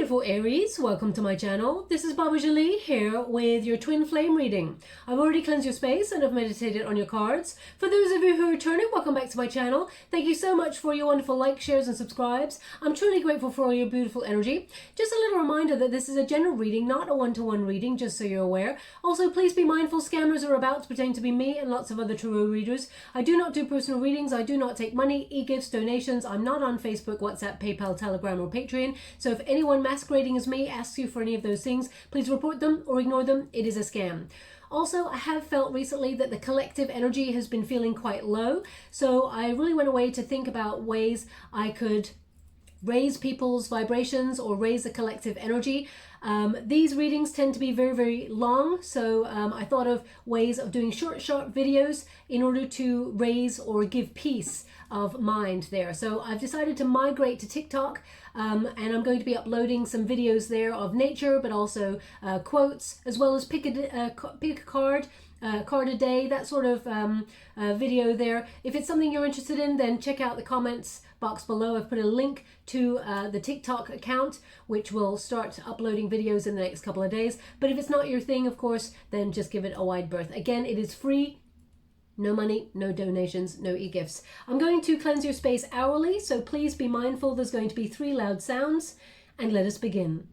beautiful Aries, welcome to my channel. This is Baba Jolie here with your twin flame reading. I've already cleansed your space and I've meditated on your cards. For those of you who are returning, welcome back to my channel. Thank you so much for your wonderful likes, shares and subscribes. I'm truly grateful for all your beautiful energy. Just a little reminder that this is a general reading, not a one-to-one reading, just so you're aware. Also, please be mindful scammers are about to pretend to be me and lots of other tarot readers. I do not do personal readings. I do not take money, e-gifts, donations. I'm not on Facebook, WhatsApp, PayPal, Telegram or Patreon. So if anyone masquerading as me asks you for any of those things, please report them or ignore them. It is a scam. Also, I have felt recently that the collective energy has been feeling quite low. So I really went away to think about ways I could raise people's vibrations or raise the collective energy. These readings tend to be very, very long. So I thought of ways of doing short videos in order to raise or give peace of mind there. So I've decided to migrate to TikTok and I'm going to be uploading some videos there of nature, but also quotes, as well as pick a card a day, that sort of video there. If it's something you're interested in, then check out the comments box below. I've put a link to the TikTok account, which will start uploading videos in the next couple of days. But if it's not your thing, of course, then just give it a wide berth. Again, it is free. No money, no donations, no e-gifts. I'm going to cleanse your space hourly, so please be mindful. There's going to be 3 loud sounds, and let us begin.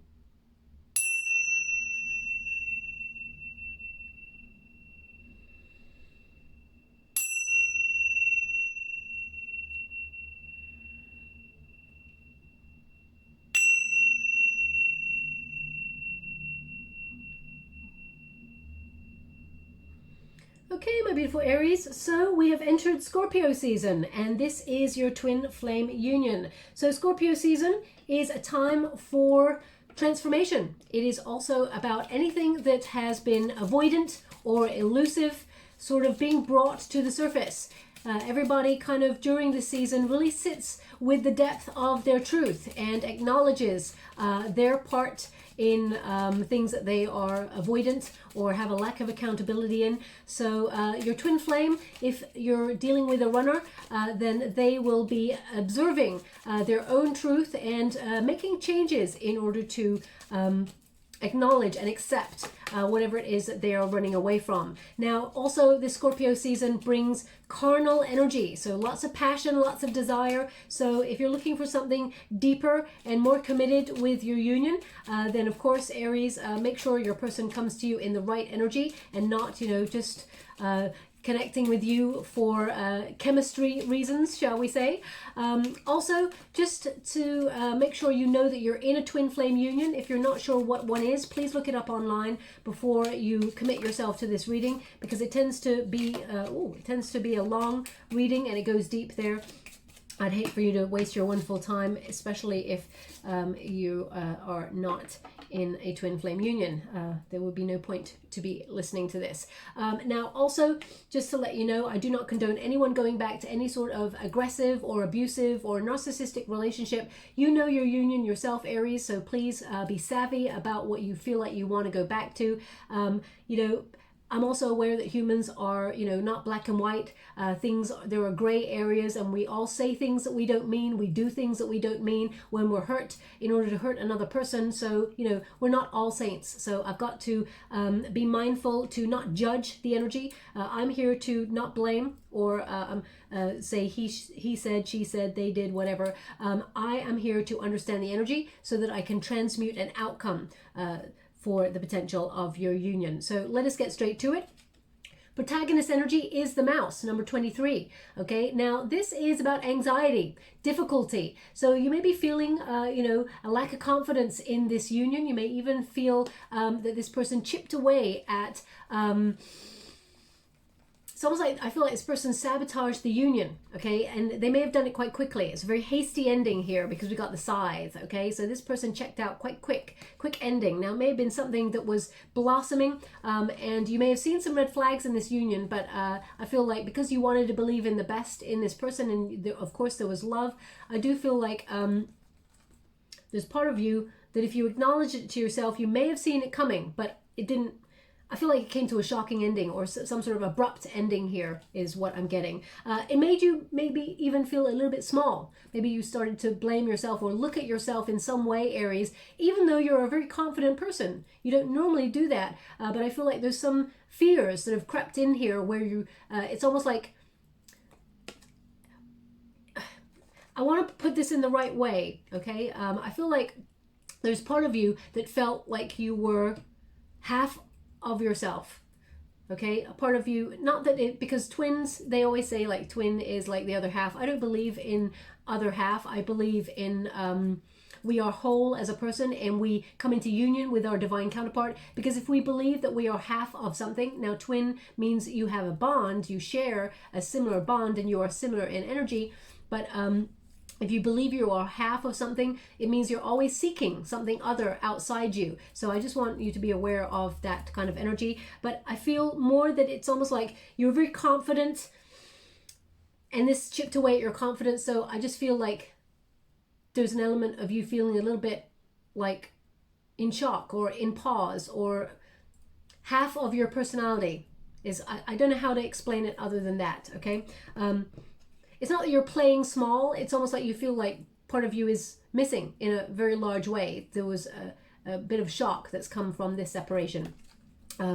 Okay, my beautiful Aries, so we have entered Scorpio season, and this is your twin flame union. So Scorpio season is a time for transformation. It is also about anything that has been avoidant or elusive sort of being brought to the surface. Everybody kind of during this season really sits with the depth of their truth and acknowledges their part in things that they are avoidant or have a lack of accountability in. So your twin flame, if you're dealing with a runner, then they will be observing their own truth and making changes in order to acknowledge and accept whatever it is that they are running away from. Now, also this Scorpio season brings carnal energy, so lots of passion, lots of desire. So if you're looking for something deeper and more committed with your union, then of course, Aries, make sure your person comes to you in the right energy and not, you know, just connecting with you for chemistry reasons, shall we say. Also, just to make sure you know that you're in a twin flame union. If you're not sure what one is, please look it up online before you commit yourself to this reading, because it tends to be a long reading and it goes deep there. I'd hate for you to waste your wonderful time, especially if you are not in a twin flame union. There would be no point to be listening to this. Now, also, just to let you know, I do not condone anyone going back to any sort of aggressive or abusive or narcissistic relationship. You know your union yourself, Aries, so please be savvy about what you feel like you want to go back to. You know, I'm also aware that humans are, you know, not black and white. There are gray areas, and we all say things that we don't mean. We do things that we don't mean when we're hurt in order to hurt another person. So, you know, we're not all saints. So I've got to be mindful to not judge the energy. I'm here to not blame or say he said, she said, they did, whatever. I am here to understand the energy so that I can transmute an outcome for the potential of your union. So let us get straight to it. Protagonist energy is the mouse, number 23. Okay, now this is about anxiety, difficulty. So you may be feeling, you know, a lack of confidence in this union. You may even feel that this person chipped away at it's almost like I feel like this person sabotaged the union, okay? And they may have done it quite quickly. It's a very hasty ending here because we got the scythe, okay? So this person checked out quite quick ending. Now, it may have been something that was blossoming, and you may have seen some red flags in this union, but I feel like because you wanted to believe in the best in this person, and of course there was love, I do feel like there's part of you that if you acknowledge it to yourself, you may have seen it coming, but it didn't I feel like it came to a shocking ending, or some sort of abrupt ending here is what I'm getting. It made you maybe even feel a little bit small. Maybe you started to blame yourself or look at yourself in some way, Aries, even though you're a very confident person. You don't normally do that, but I feel like there's some fears that have crept in here where you, it's almost like, I want to put this in the right way, okay? I feel like there's part of you that felt like you were half of yourself, okay? A part of you, not that it, because twins, they always say like twin is like the other half. I don't believe in other half. I believe in we are whole as a person, and we come into union with our divine counterpart. Because if we believe that we are half of something, now twin means you have a bond, you share a similar bond, and you are similar in energy. But if you believe you are half of something, it means you're always seeking something other outside you. So I just want you to be aware of that kind of energy. But I feel more that it's almost like you're very confident, and this chipped away at your confidence. So I just feel like there's an element of you feeling a little bit like in shock or in pause, or half of your personality is, I don't know how to explain it other than that, okay? It's not that you're playing small. It's almost like you feel like part of you is missing in a very large way. There was a bit of shock that's come from this separation.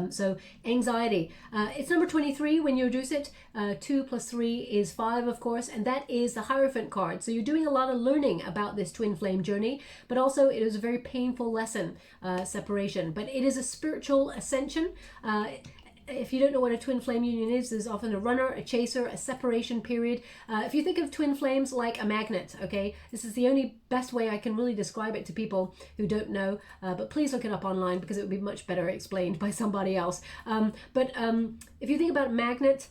So anxiety. It's number 23 when you reduce it. 2 plus 3 is 5, of course, and that is the Hierophant card. So you're doing a lot of learning about this twin flame journey, but also it is a very painful lesson, separation. But it is a spiritual ascension. If you don't know what a twin flame union is, there's often a runner, a chaser, a separation period. If you think of twin flames like a magnet, okay, this is the only best way I can really describe it to people who don't know, but please look it up online because it would be much better explained by somebody else. If you think about a magnet,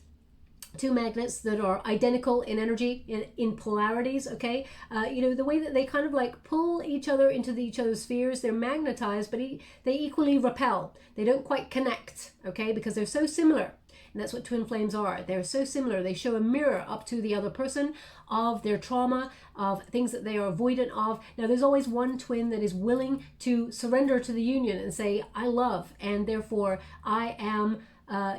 two magnets that are identical in energy, in polarities, okay, you know, the way that they kind of like pull each other into each other's spheres, they're magnetized, but they equally repel. They don't quite connect, okay, because they're so similar. And that's what twin flames are. They're so similar. They show a mirror up to the other person of their trauma, of things that they are avoidant of. Now, there's always one twin that is willing to surrender to the union and say, I love, and therefore I am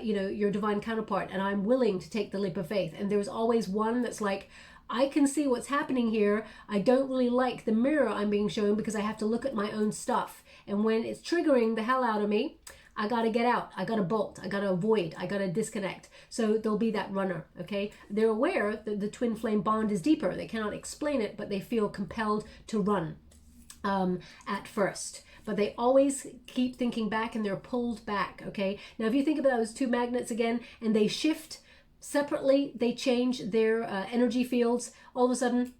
you know, your divine counterpart, and I'm willing to take the leap of faith. And there's always one that's like, I can see what's happening here. I don't really like the mirror I'm being shown because I have to look at my own stuff. And when it's triggering the hell out of me, I got to get out. I got to bolt. I got to avoid. I got to disconnect. So there'll be that runner, okay? They're aware that the twin flame bond is deeper. They cannot explain it, but they feel compelled to run at first. But they always keep thinking back, and they're pulled back, okay? Now, if you think about those two magnets again, and they shift separately, they change their energy fields, all of a sudden,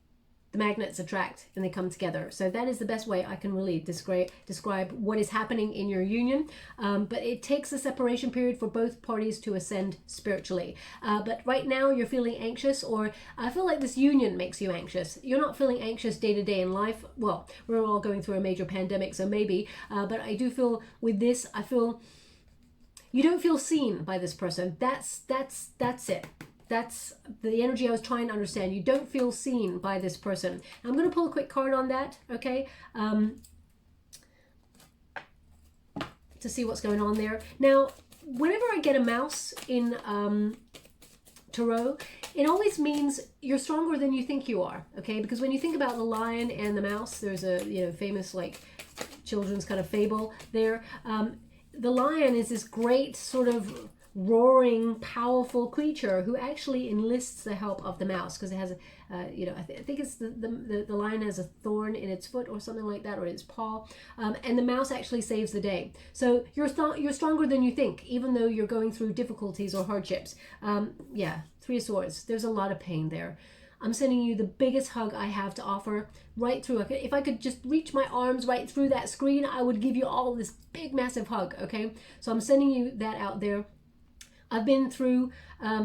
the magnets attract and they come together. So that is the best way I can really describe what is happening in your union. But it takes a separation period for both parties to ascend spiritually. But right now you're feeling anxious, or I feel like this union makes you anxious. You're not feeling anxious day to day in life. Well, we're all going through a major pandemic, so maybe. But I do feel with this, I feel you don't feel seen by this person. That's it. That's the energy I was trying to understand. You don't feel seen by this person. I'm going to pull a quick card on that, okay, to see what's going on there. Now, whenever I get a mouse in tarot, it always means you're stronger than you think you are, okay? Because when you think about the lion and the mouse, there's a, you know, famous like children's kind of fable there. The lion is this great sort of roaring, powerful creature who actually enlists the help of the mouse because it has a, you know, I think it's the lion has a thorn in its foot or something like that, or its paw, and the mouse actually saves the day. So you're stronger than you think, even though you're going through difficulties or hardships. Yeah, 3 of Swords. There's a lot of pain there. I'm sending you the biggest hug I have to offer right through. If I could just reach my arms right through that screen, I would give you all this big, massive hug, okay? So I'm sending you that out there. I've been through,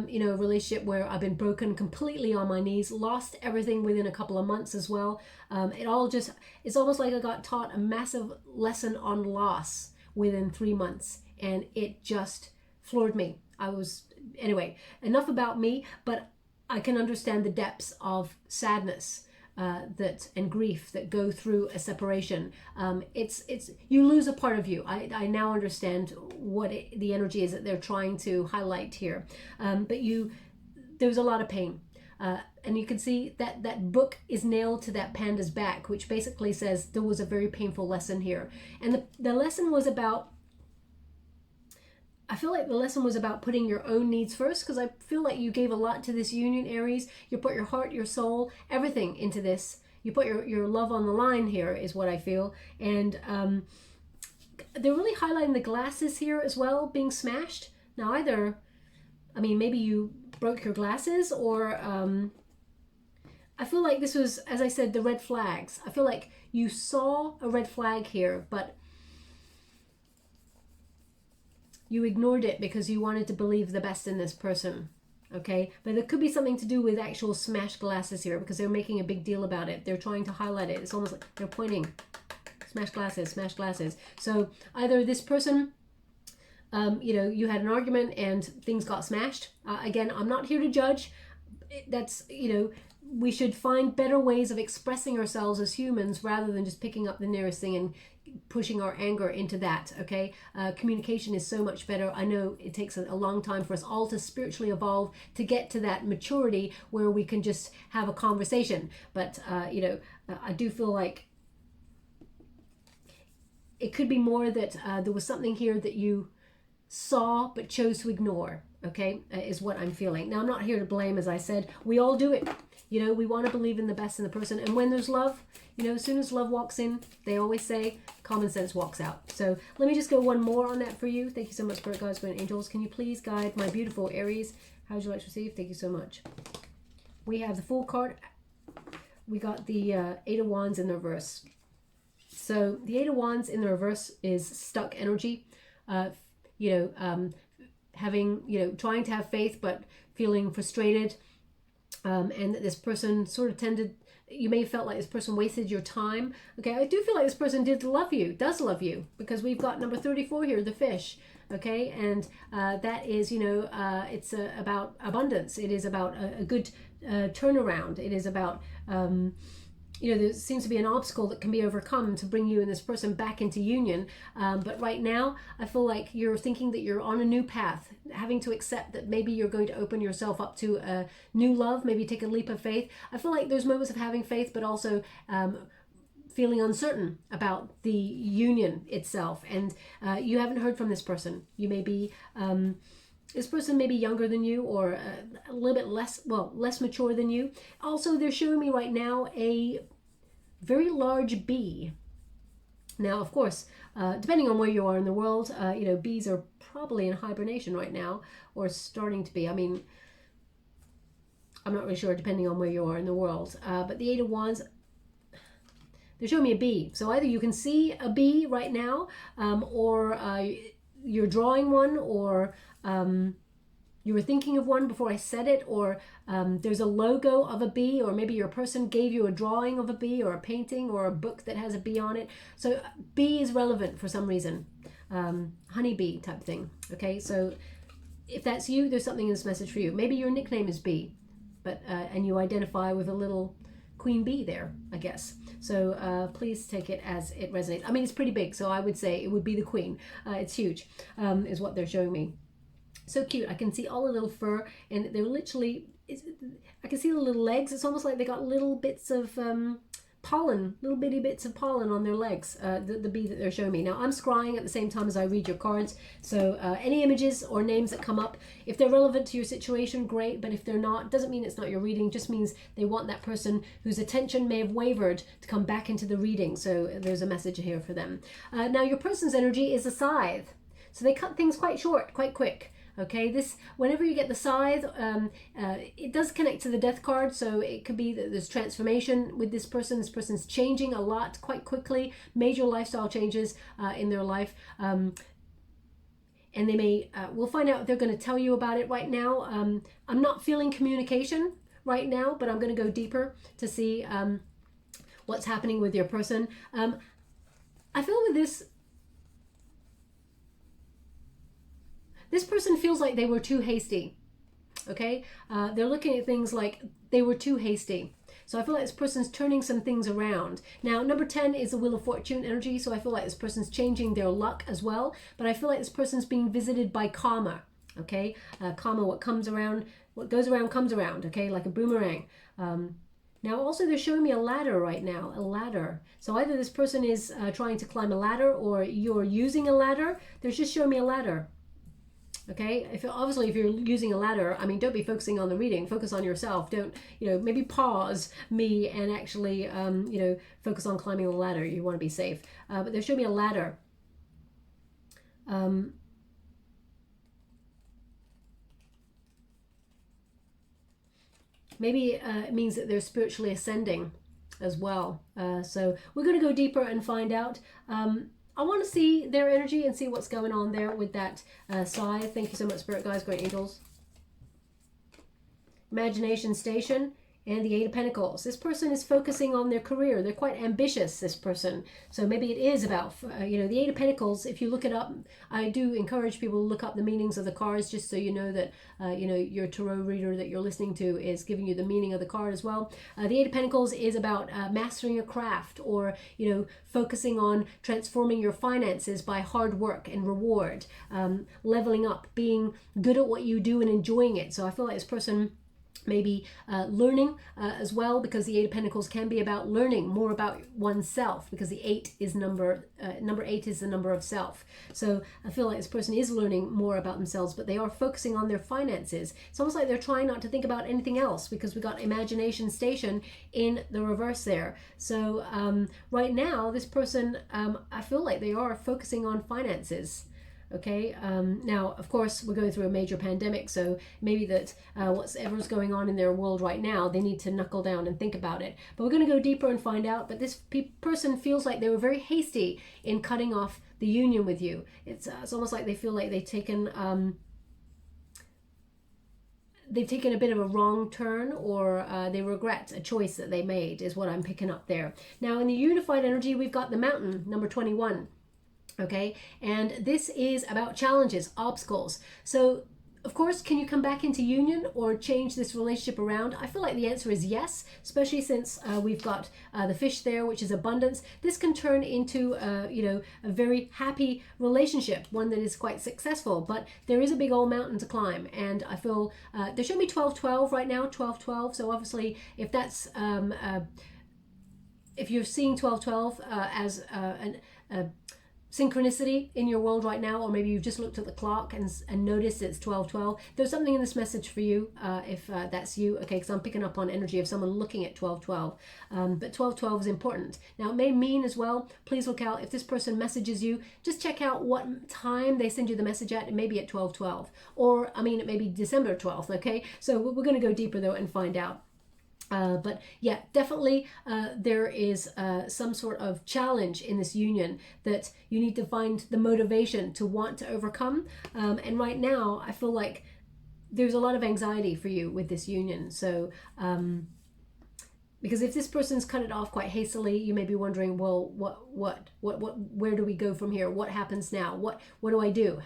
you know, a relationship where I've been broken completely on my knees, lost everything within a couple of months as well. It's almost like I got taught a massive lesson on loss within 3 months, and it just floored me. Anyway, enough about me, but I can understand the depths of sadness and grief that go through a separation. It's you lose a part of you. I now understand what the energy is that they're trying to highlight here. But there's a lot of pain. And you can see that that book is nailed to that panda's back, which basically says there was a very painful lesson here. And the lesson was about, I feel like the lesson was about putting your own needs first, because I feel like you gave a lot to this union, Aries. You put your heart, your soul, everything into this. You put your love on the line here, is what I feel. And they're really highlighting the glasses here as well, being smashed. Now either, I mean, maybe you broke your glasses, or I feel like this was, as I said, the red flags. I feel like you saw a red flag here, but you ignored it because you wanted to believe the best in this person. Okay, but there could be something to do with actual smashed glasses here, because they're making a big deal about it. They're trying to highlight it. It's almost like they're pointing. Smashed glasses, smashed glasses. So either this person, you know, you had an argument and things got smashed. Again, I'm not here to judge. That's, you know, we should find better ways of expressing ourselves as humans rather than just picking up the nearest thing and pushing our anger into that. Okay, communication is so much better. I know it takes a long time for us all to spiritually evolve to get to that maturity where we can just have a conversation, but you know, I do feel like it could be more that there was something here that you saw but chose to ignore. Okay, is what I'm feeling. Now, I'm not here to blame. As I said, we all do it. You know, we want to believe in the best in the person, and when there's love, you know, as soon as love walks in, they always say common sense walks out. So let me just go one more on that for you. Thank you so much, Spirit Guides, Spirit Angels. Can you please guide my beautiful Aries? How would you like to receive? Thank you so much. We have the Fool card. We got the Eight of Wands in the reverse. So the Eight of Wands in the reverse is stuck energy. You know, having, you know, trying to have faith but feeling frustrated, and that this person sort of tended, you may have felt like this person wasted your time. Okay, I do feel like this person does love you, because we've got number 34 here, the fish. Okay, and that is, you know, it's about abundance. It is about a good turnaround. It is about you know, there seems to be an obstacle that can be overcome to bring you and this person back into union. But right now, I feel like you're thinking that you're on a new path, having to accept that maybe you're going to open yourself up to a new love, maybe take a leap of faith. I feel like there's moments of having faith, but also feeling uncertain about the union itself. And you haven't heard from this person. You may be... this person may be younger than you, or a little bit less mature than you. Also, they're showing me right now a very large bee. Now, of course, depending on where you are in the world, you know, bees are probably in hibernation right now, or starting to be. I mean, I'm not really sure, depending on where you are in the world. But the Eight of Wands, they're showing me a bee. So either you can see a bee right now, or you're drawing one, or you were thinking of one before I said it, or there's a logo of a bee, or maybe your person gave you a drawing of a bee, or a painting, or a book that has a bee on it. So bee is relevant for some reason, honeybee type thing. Okay, so if that's you, there's something in this message for you. Maybe your nickname is Bee, but and you identify with a little queen bee there, I guess. So please take it as it resonates. I mean, it's pretty big, so I would say it would be the queen. It's huge, is what they're showing me. So cute. I can see all the little fur, and they're literally, I can see the little legs. It's almost like they got little bits of pollen, little bitty bits of pollen on their legs, the bee that they're showing me. Now, I'm scrying at the same time as I read your cards, so any images or names that come up, if they're relevant to your situation, great, but if they're not, doesn't mean it's not your reading, just means they want that person whose attention may have wavered to come back into the reading, so there's a message here for them. Now, your person's energy is a scythe, so they cut things quite short, quite quick. Okay, this, whenever you get the scythe, it does connect to the death card, so it could be that there's transformation with this person. This person's changing a lot quite quickly, major lifestyle changes in their life, and they may, we'll find out if they're going to tell you about it right now. I'm not feeling communication right now, but I'm going to go deeper to see what's happening with your person. I feel with this person feels like they were too hasty. Okay, they're looking at things like they were too hasty. So I feel like this person's turning some things around. Now, number 10 is the Wheel of Fortune energy. So I feel like this person's changing their luck as well. But I feel like this person's being visited by karma. Okay, karma, what comes around, what goes around comes around. Okay, like a boomerang. Now also they're showing me a ladder right now, a ladder. So either this person is trying to climb a ladder or you're using a ladder. They're just showing me a ladder. Okay, obviously if you're using a ladder, I mean, don't be focusing on the reading, focus on yourself. Don't, maybe pause me and actually, focus on climbing the ladder. You want to be safe. But they're showing me a ladder. Maybe it means that they're spiritually ascending as well. So we're going to go deeper and find out. I want to see their energy and see what's going on there with that scythe. Thank you so much, Spirit Guides, Great Angels. Imagination Station and the Eight of Pentacles. This person is focusing on their career. They're quite ambitious, this person. So maybe it is about, the Eight of Pentacles. If you look it up, I do encourage people to look up the meanings of the cards just so you know that, your tarot reader that you're listening to is giving you the meaning of the card as well. The Eight of Pentacles is about mastering a craft or, focusing on transforming your finances by hard work and reward, leveling up, being good at what you do and enjoying it. So I feel like this person maybe learning as well, because the Eight of Pentacles can be about learning more about oneself, because the 8 is number 8 is the number of self. So I feel like this person is learning more about themselves, but they are focusing on their finances. It's almost like they're trying not to think about anything else, because we got Imagination Station in the reverse there. So right now this person, I feel like they are focusing on finances. Okay, now of course we're going through a major pandemic, so maybe that whatever's going on in their world right now, they need to knuckle down and think about it. But we're going to go deeper and find out. But this person feels like they were very hasty in cutting off the union with you. It's almost like they feel like they've taken a bit of a wrong turn, or they regret a choice that they made, is what I'm picking up there. Now in the unified energy, we've got the Mountain, number 21. Okay, and this is about challenges, obstacles. So of course, can you come back into union or change this relationship around? I feel like the answer is yes, especially since we've got the fish there, which is abundance. This can turn into a very happy relationship, one that is quite successful, but there is a big old mountain to climb. And I feel they're showing me 12-12 right now, 12-12. So obviously if that's if you're seeing 12-12 as a synchronicity in your world right now, or maybe you've just looked at the clock and noticed it's 12-12, there's something in this message for you, if that's you. Okay, because I'm picking up on energy of someone looking at 12-12, but 12-12 is important. Now it may mean as well, please look out if this person messages you, just check out what time they send you the message at. It may be at 12-12, or I mean it may be December 12th. Okay, so we're going to go deeper though and find out. But yeah, definitely there is some sort of challenge in this union that you need to find the motivation to want to overcome. And right now, I feel like there's a lot of anxiety for you with this union. So because if this person's cut it off quite hastily, you may be wondering, well, where do we go from here? What happens now? What do I do?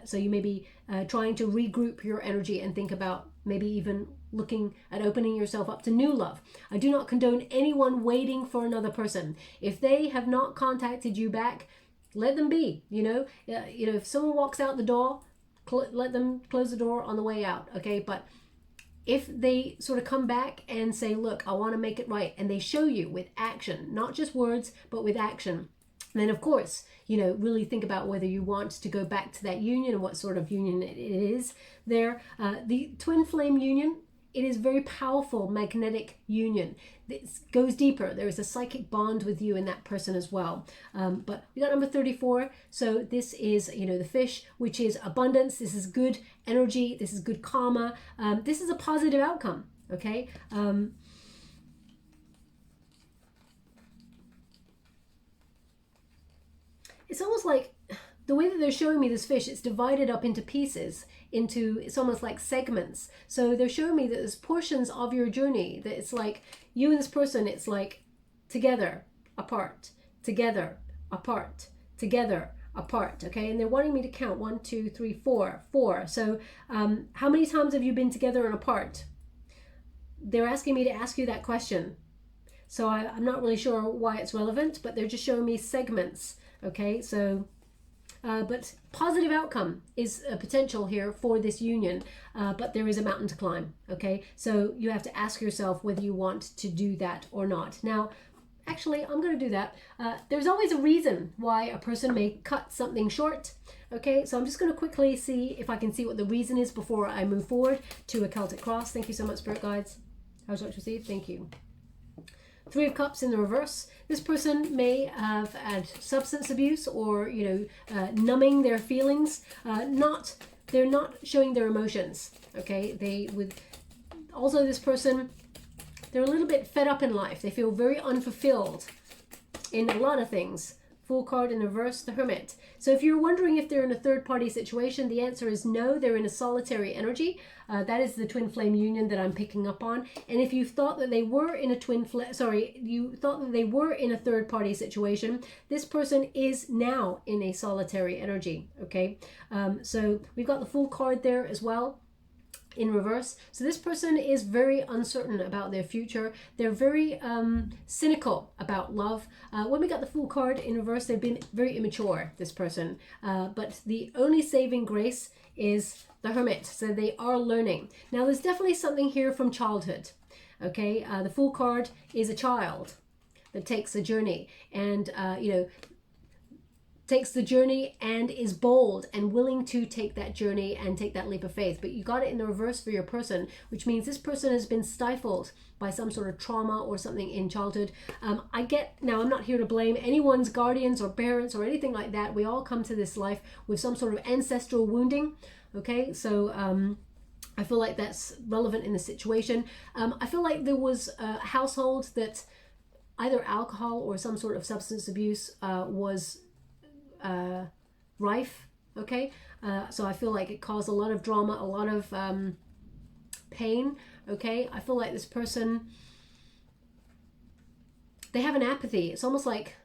So you may be trying to regroup your energy and think about maybe even looking at opening yourself up to new love. I do not condone anyone waiting for another person. If they have not contacted you back, let them be. If someone walks out the door, let them close the door on the way out. Okay, but if they sort of come back and say, look, I want to make it right, and they show you with action, not just words, but with action, then of course, really think about whether you want to go back to that union and what sort of union it is there. The twin flame union, it is very powerful magnetic union. This goes deeper. There is a psychic bond with you and that person as well. But we got number 34. So this is, the fish, which is abundance. This is good energy. This is good karma. This is a positive outcome. Okay. It's almost like the way that they're showing me this fish, it's divided up into pieces, it's almost like segments. So they're showing me that there's portions of your journey that it's like you and this person, it's like together, apart, together, apart, together, apart. Okay, and they're wanting me to count 1, 2, 3, 4. So how many times have you been together and apart? they're asking me to ask you that question. So I'm not really sure why it's relevant, but they're just showing me segments. Okay, so, but positive outcome is a potential here for this union, but there is a mountain to climb. Okay, so you have to ask yourself whether you want to do that or not. Now, actually, I'm going to do that. There's always a reason why a person may cut something short. Okay, so I'm just going to quickly see if I can see what the reason is before I move forward to a Celtic cross. Thank you so much, Spirit Guides. I was much received. Thank you. Three of Cups in the reverse. This person may have had substance abuse or, you know, numbing their feelings. They're not showing their emotions. Okay, they would also, this person, they're a little bit fed up in life. They feel very unfulfilled in a lot of things. Fool card in reverse, the Hermit. So if you're wondering if they're in a third-party situation, the answer is no. They're in a solitary energy. That is the twin flame union that I'm picking up on. And if you thought that they were in a you thought that they were in a third-party situation, this person is now in a solitary energy. Okay, so we've got the Fool card there as well in reverse. So this person is very uncertain about their future. They're very cynical about love. When we got the Fool card in reverse, they've been very immature, this person. But the only saving grace is the Hermit. So they are learning. Now there's definitely something here from childhood. Okay, the Fool card is a child that takes a journey and, you know, takes the journey and is bold and willing to take that journey and take that leap of faith. But you got it in the reverse for your person, which means this person has been stifled by some sort of trauma or something in childhood. Now I'm not here to blame anyone's guardians or parents or anything like that. We all come to this life with some sort of ancestral wounding. Okay, so I feel like that's relevant in the situation. I feel like there was a household that either alcohol or some sort of substance abuse was rife. Okay, so I feel like it caused a lot of drama, a lot of pain. Okay, I feel like this person, they have an apathy. It's almost like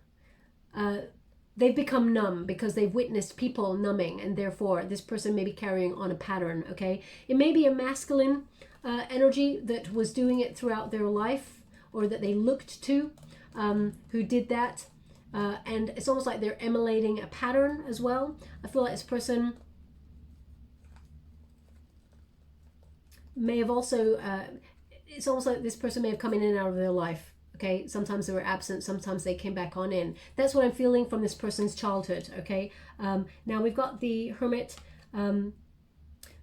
they've become numb because they've witnessed people numbing, and therefore this person may be carrying on a pattern. Okay, it may be a masculine energy that was doing it throughout their life, or that they looked to, who did that. And it's almost like they're emulating a pattern as well. I feel like this person may have also, it's almost like this person may have come in and out of their life. Okay, sometimes they were absent, sometimes they came back on in. That's what I'm feeling from this person's childhood. Okay, now we've got the Hermit.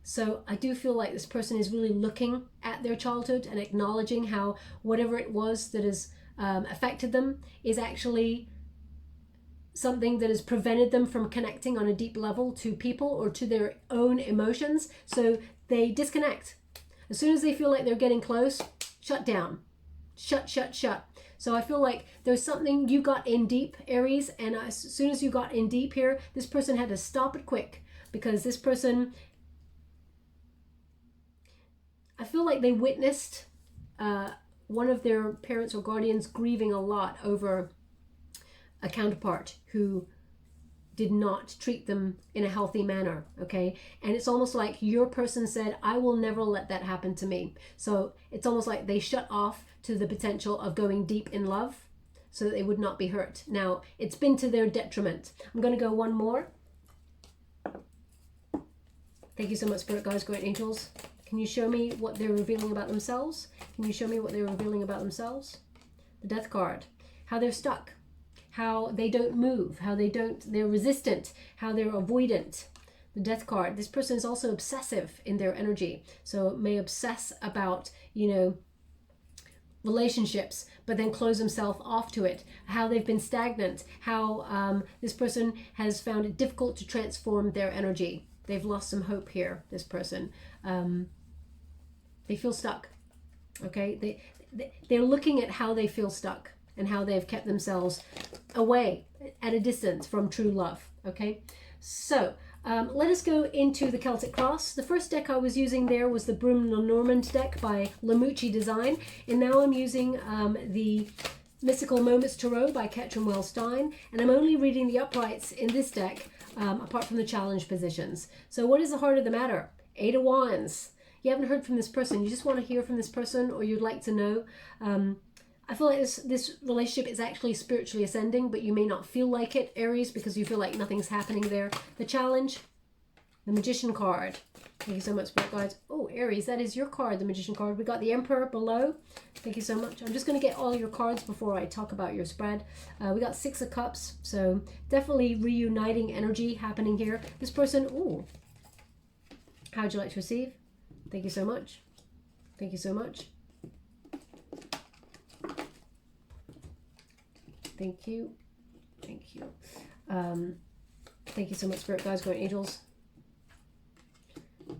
So I do feel like this person is really looking at their childhood and acknowledging how whatever it was that has affected them is actually something that has prevented them from connecting on a deep level to people or to their own emotions. So they disconnect. As soon as they feel like they're getting close, shut down. Shut. So I feel like there's something you got in deep, Aries, and as soon as you got in deep here, this person had to stop it quick, because this person, I feel like they witnessed one of their parents or guardians grieving a lot over a counterpart who did not treat them in a healthy manner. Okay, and it's almost like your person said, I will never let that happen to me. So it's almost like they shut off to the potential of going deep in love so that they would not be hurt. Now it's been to their detriment. I'm going to go one more. Thank you so much, Spirit Guides, Great Angels. Can you show me what they're revealing about themselves? Can you show me what they're revealing about themselves? The Death card, how they're stuck, how they don't move, how they're resistant, how they're avoidant. The Death card, this person is also obsessive in their energy. So may obsess about, you know, relationships, but then close themselves off to it. How they've been stagnant, how this person has found it difficult to transform their energy. They've lost some hope here, this person. They feel stuck. Okay, they're looking at how they feel stuck and how they've kept themselves away at a distance from true love. Okay, so let us go into the Celtic Cross. The first deck I was using there was the BRUME LENORMAND deck by MUCI Design, and now I'm using the Mystical Moments Tarot by CATRIN STEIN, and I'm only reading the uprights in this deck, apart from the challenge positions. So what is the heart of the matter? 8 of Wands. you haven't heard from this person, you just want to hear from this person, or you'd like to know. I feel like this relationship is actually spiritually ascending, but you may not feel like it, Aries, because you feel like nothing's happening there. The challenge, the Magician card. Thank you so much, Spirit Guides. Oh, Aries, that is your card, the Magician card. We got the Emperor below. Thank you so much. I'm just going to get all your cards before I talk about your spread. We got 6 of Cups, so definitely reuniting energy happening here. This person, ooh, how would you like to receive? Thank you so much. Thank you so much. Thank you. Thank you. Thank you so much, Spirit Guides, Guardian Angels.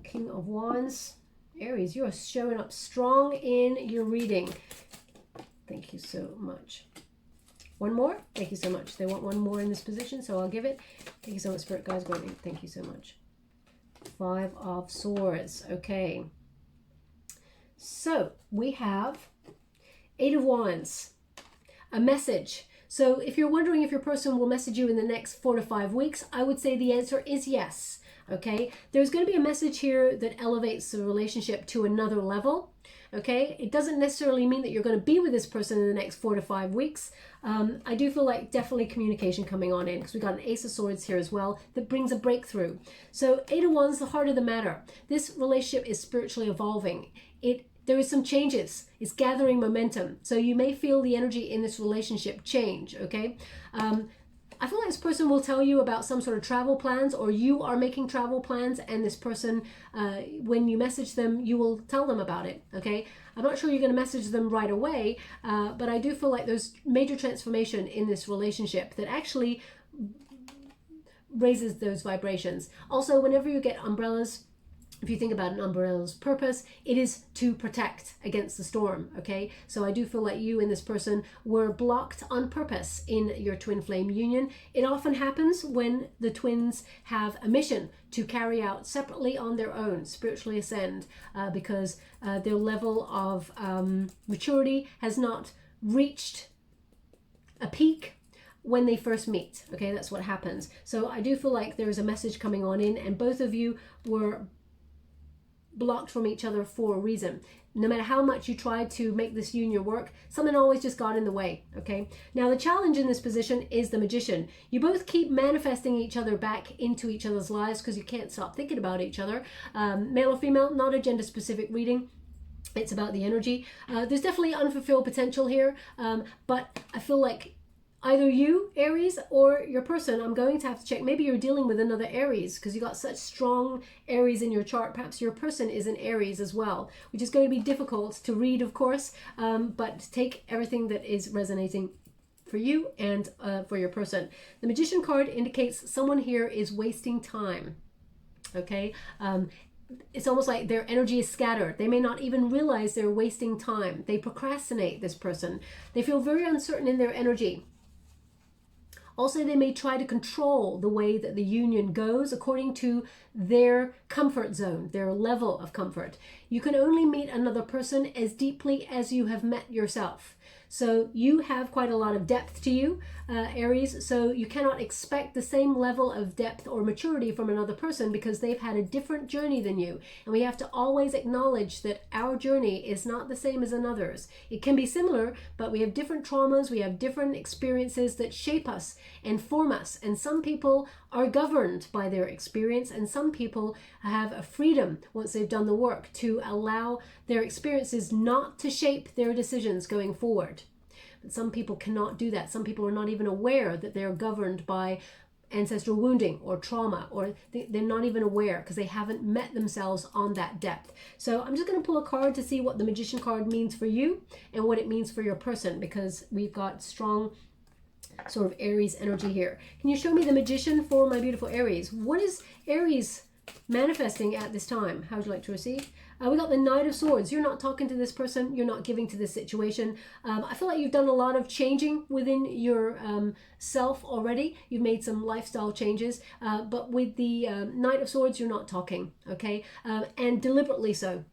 King of Wands. Aries, you are showing up strong in your reading. Thank you so much. One more? Thank you so much. They want one more in this position, so I'll give it. Thank you so much, Spirit Guides, Guardian. Thank you so much. 5 of Swords. Okay. So we have 8 of Wands. A message. So if you're wondering if your person will message you in the next 4 to 5 weeks, I would say the answer is yes. Okay, there's going to be a message here that elevates the relationship to another level. Okay, it doesn't necessarily mean that you're going to be with this person in the next 4 to 5 weeks. I do feel like definitely communication coming on in, because we got an Ace of Swords here as well that brings a breakthrough. So 8 of Wands, the heart of the matter. This relationship is spiritually evolving. There is some changes. It's gathering momentum. So you may feel the energy in this relationship change, okay? I feel like this person will tell you about some sort of travel plans, or you are making travel plans, and this person, when you message them, you will tell them about it, okay? I'm not sure you're going to message them right away, but I do feel like there's major transformation in this relationship that actually raises those vibrations. Also, whenever you get umbrellas, if you think about an umbrella's purpose, it is to protect against the storm, okay? So I do feel like you and this person were blocked on purpose in your twin flame union. It often happens when the twins have a mission to carry out separately on their own, spiritually ascend, because their level of maturity has not reached a peak when they first meet, okay? That's what happens. So I do feel like there is a message coming on in, and both of you were blocked from each other for a reason. No matter how much you tried to make this union work, something always just got in the way, okay? Now, the challenge in this position is the Magician. You both keep manifesting each other back into each other's lives because you can't stop thinking about each other. Male or female, not a gender-specific reading. It's about the energy. There's definitely unfulfilled potential here, but I feel like either you, Aries, or your person, I'm going to have to check. Maybe you're dealing with another Aries because you got such strong Aries in your chart. Perhaps your person is an Aries as well, which is going to be difficult to read, of course, but take everything that is resonating for you and for your person. The Magician card indicates someone here is wasting time, okay? It's almost like their energy is scattered. They may not even realize they're wasting time. They procrastinate, this person. They feel very uncertain in their energy. Also, they may try to control the way that the union goes according to their comfort zone, their level of comfort. You can only meet another person as deeply as you have met yourself. So you have quite a lot of depth to you, Aries, so you cannot expect the same level of depth or maturity from another person because they've had a different journey than you. And we have to always acknowledge that our journey is not the same as another's. It can be similar, but we have different traumas, we have different experiences that shape us and form us. And some people are governed by their experience, and some people have a freedom once they've done the work to allow their experiences not to shape their decisions going forward. But some people cannot do that. Some people are not even aware that they're governed by ancestral wounding or trauma, or they're not even aware because they haven't met themselves on that depth. So I'm just going to pull a card to see what the Magician card means for you and what it means for your person, because we've got strong sort of Aries energy here. Can you show me the Magician for my beautiful Aries? What is Aries manifesting at this time? How would you like to receive? We got the Knight of Swords. You're not talking to this person. You're not giving to this situation. I feel like you've done a lot of changing within your self already. You've made some lifestyle changes, but with the Knight of Swords, you're not talking, okay? And deliberately so.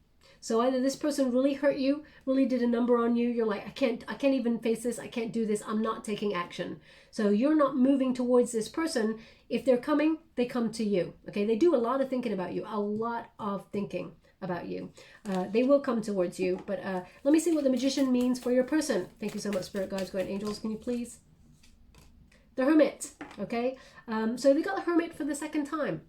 So either this person really hurt you, really did a number on you. You're like, I can't even face this. I can't do this. I'm not taking action. So you're not moving towards this person. If they're coming, they come to you. Okay, they do a lot of thinking about you, a lot of thinking. about you. They will come towards you, but let me see what the Magician means for your person. Thank you so much, Spirit Guides, Guardian Angels. Can you please? The Hermit, okay? So they got the Hermit for the second time.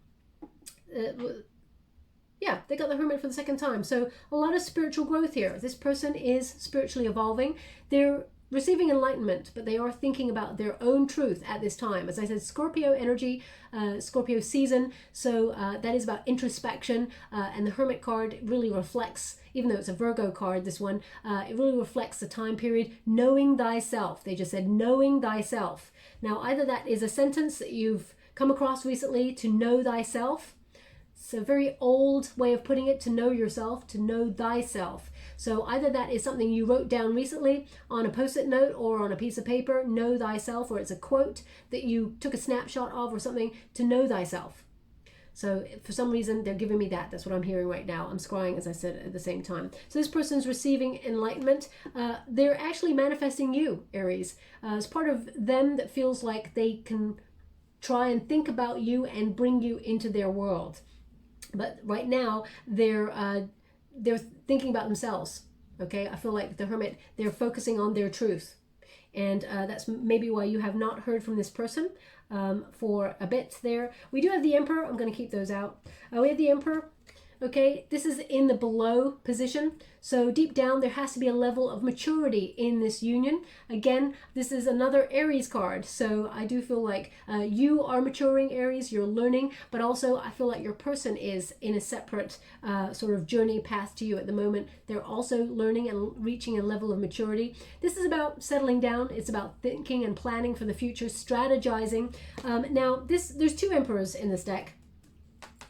Yeah, they got the Hermit for the second time. So a lot of spiritual growth here. This person is spiritually evolving. They're receiving enlightenment, but they are thinking about their own truth at this time. As I said, Scorpio energy, Scorpio season. So that is about introspection. And the Hermit card really reflects, even though it's a Virgo card, this one, it really reflects the time period, knowing thyself. They just said, knowing thyself. Now, either that is a sentence that you've come across recently, to know thyself. It's a very old way of putting it, to know yourself, to know thyself. So either that is something you wrote down recently on a post-it note or on a piece of paper, know thyself, or it's a quote that you took a snapshot of or something, to know thyself. So for some reason, they're giving me that. That's what I'm hearing right now. I'm scrying, as I said, at the same time. So this person's receiving enlightenment. They're actually manifesting you, Aries. It's part of them that feels like they can try and think about you and bring you into their world. But right now, they're thinking about themselves, okay? I feel like the Hermit, they're focusing on their truth. And that's maybe why you have not heard from this person for a bit there. We do have the Emperor. I'm going to keep those out. We have the Emperor. Okay, this is in the below position. So deep down, there has to be a level of maturity in this union. Again, this is another Aries card. So I do feel like you are maturing, Aries, you're learning, but also I feel like your person is in a separate sort of journey path to you at the moment. They're also learning and reaching a level of maturity. This is about settling down. It's about thinking and planning for the future, strategizing. Now, there's two Emperors in this deck.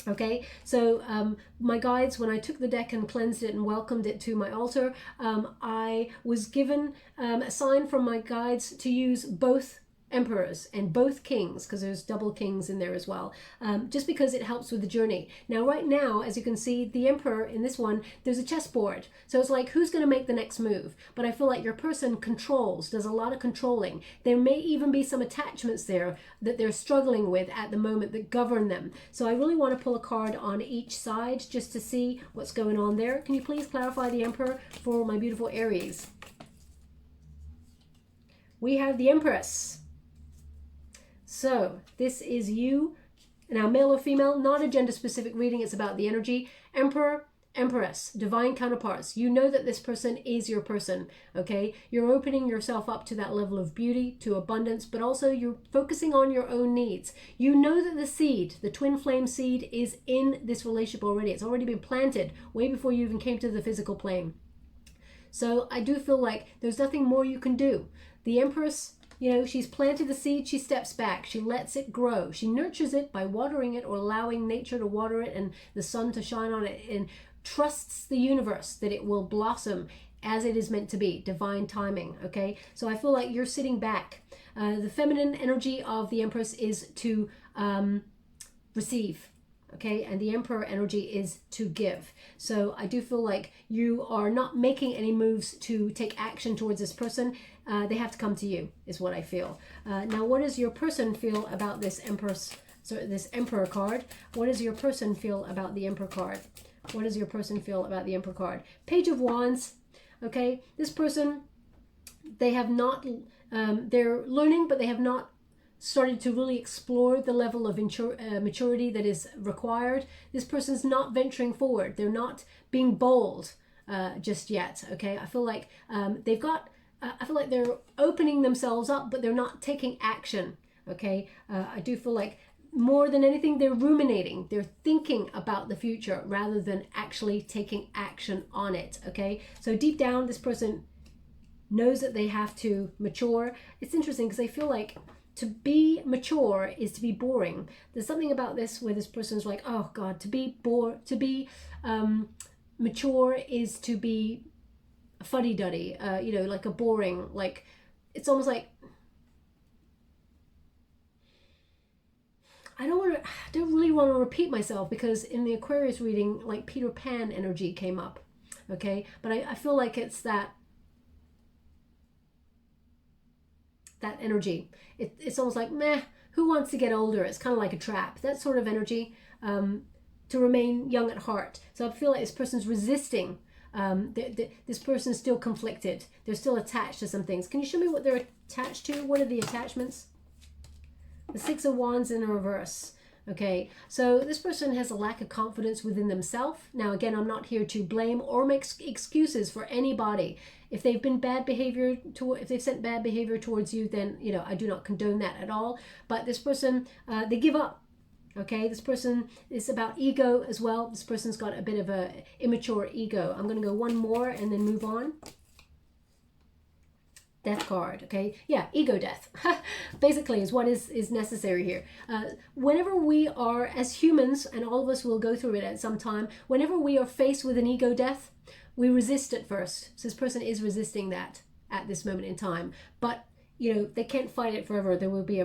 Okay, so my guides, when I took the deck and cleansed it and welcomed it to my altar, I was given a sign from my guides to use both Emperors and both Kings, because there's double Kings in there as well, just because it helps with the journey. Now, right now, as you can see, the Emperor in this one, there's a chessboard. So it's like, who's going to make the next move? But I feel like your person controls, does a lot of controlling. There may even be some attachments there that they're struggling with at the moment that govern them. So I really want to pull a card on each side just to see what's going on there. Can you please clarify the Emperor for my beautiful Aries? We have the Empress. So this is you. Now, male or female, not a gender specific reading. It's about the energy. Emperor, Empress, divine counterparts. You know that this person is your person, okay? You're opening yourself up to that level of beauty, to abundance, but also you're focusing on your own needs. You know that the seed, the twin flame seed, is in this relationship already. It's already been planted way before you even came to the physical plane. So I do feel like there's nothing more you can do. The Empress, you know, she's planted the seed, she steps back, she lets it grow. She nurtures it by watering it or allowing nature to water it and the sun to shine on it, and trusts the universe that it will blossom as it is meant to be, divine timing, okay? So I feel like you're sitting back. The feminine energy of the Empress is to receive, okay? And the Emperor energy is to give. So I do feel like you are not making any moves to take action towards this person. They have to come to you, is what I feel. Now, what does your person feel about this Empress, so this Emperor card? What does your person feel about the Emperor card? What does your person feel about the Emperor card? Page of Wands, okay? This person, they have not, they're learning, but they have not started to really explore the level of maturity that is required. This person's not venturing forward. They're not being bold just yet, okay? I feel like they've got, I feel like they're opening themselves up, but they're not taking action, okay? I do feel like more than anything, they're ruminating. They're thinking about the future rather than actually taking action on it, okay? So deep down, this person knows that they have to mature. It's interesting because I feel like to be mature is to be boring. There's something about this where this person's like, oh God, to be mature is to be fuddy-duddy, you know, like a boring, like, it's almost like, I don't really want to repeat myself, because in the Aquarius reading, like Peter Pan energy came up, okay? But I feel like it's that energy. It's almost like, meh, who wants to get older? It's kind of like a trap. That sort of energy. to remain young at heart. So I feel like this person's resisting. This person's still conflicted. They're still attached to some things. Can you show me what they're attached to? What are the attachments? The Six of Wands in reverse. Okay, so this person has a lack of confidence within themselves. Now, again, I'm not here to blame or make excuses for anybody. If they've been bad behavior, if they've sent bad behavior towards you, then, you know, I do not condone that at all. But this person, they give up. Okay, this person is about ego as well. This person's got a bit of a immature ego. I'm going to go one more and then move on. Death card, okay? Yeah, ego death. Basically is what is necessary here. Whenever we are, as humans, and all of us will go through it at some time, whenever we are faced with an ego death, we resist at first. So this person is resisting that at this moment in time. But, you know, they can't fight it forever. There will be